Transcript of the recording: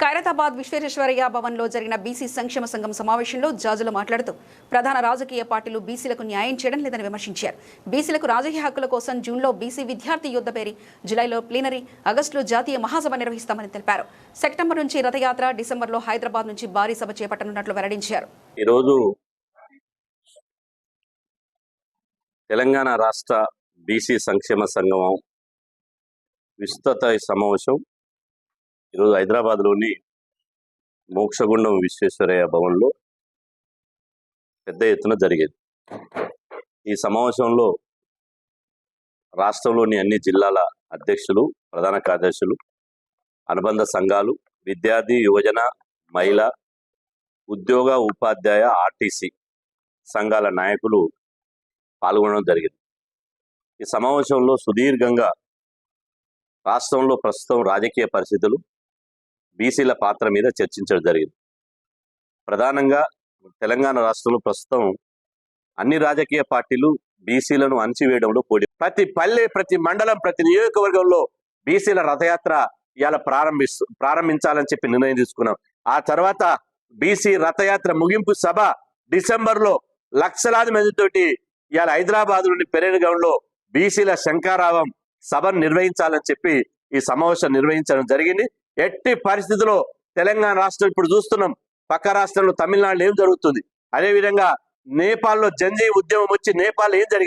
ఖైరతాబాద్ విశ్వేశ్వరయ్య భవన్లో జరిగిన బీసీ సంక్షేమ సంఘం సమావేశంలో జాజులు మాట్లాడుతూ ప్రధాన రాజకీయ పార్టీలు బీసీలకు న్యాయం చేయడం లేదని విమర్శించారు. బీసీలకు రాజకీయ హక్కుల కోసం జూన్లో బీసీ విద్యార్థి యుద్ధ పేరి, జులైలో ప్లీనరీ, ఆగస్టులో జాతీయ మహాసభ నిర్వహిస్తామని తెలిపారు. సెప్టెంబర్ నుంచి రథయాత్ర, డిసెంబర్లో హైదరాబాద్ నుంచి భారీ సభ చేపట్టనున్నట్లు వెల్లడించారు. ఈరోజు తెలంగాణ రాష్ట్ర బీసీ సంక్షేమ సంఘం విస్తృత సమావేశం ఈరోజు హైదరాబాద్లోని మోక్షగుండం విశ్వేశ్వరయ్య భవన్లో పెద్ద ఎత్తున జరిగేది. ఈ సమావేశంలో రాష్ట్రంలోని అన్ని జిల్లాల అధ్యక్షులు, ప్రధాన కార్యదర్శులు, అనుబంధ సంఘాలు, విద్యార్థి, యువజన, మహిళా, ఉద్యోగ, ఉపాధ్యాయ, ఆర్టీసీ సంఘాల నాయకులు పాల్గొనడం జరిగింది. ఈ సమావేశంలో సుదీర్ఘంగా రాష్ట్రంలో ప్రస్తుతం రాజకీయ పరిస్థితులు, బీసీల పాత్ర మీద చర్చించడం జరిగింది. ప్రధానంగా తెలంగాణ రాష్ట్రంలో ప్రస్తుతం అన్ని రాజకీయ పార్టీలు బీసీలను అణచివేయడంలో పోటీ. ప్రతి పల్లె, ప్రతి మండలం, ప్రతి నియోజకవర్గంలో బీసీల రథయాత్ర ఇవాళ ప్రారంభించాలని చెప్పి నిర్ణయం తీసుకున్నాం. ఆ తర్వాత బీసీ రథయాత్ర ముగింపు సభ డిసెంబర్లో లక్షలాది మందితోటి ఇవాళ హైదరాబాద్లోని పెరేడ్ గ్రౌండ్ లో బీసీల శంఖారావం సభను నిర్వహించాలని చెప్పి ఈ సమావేశం నిర్వహించడం జరిగింది. ఎట్టి పరిస్థితుల్లో తెలంగాణ రాష్ట్రం ఇప్పుడు చూస్తున్నాం, పక్క రాష్ట్రంలో తమిళనాడులో ఏం జరుగుతుంది, అదేవిధంగా నేపాల్లో జంజీ ఉద్యమం వచ్చి నేపాల్ ఏం జరిగింది.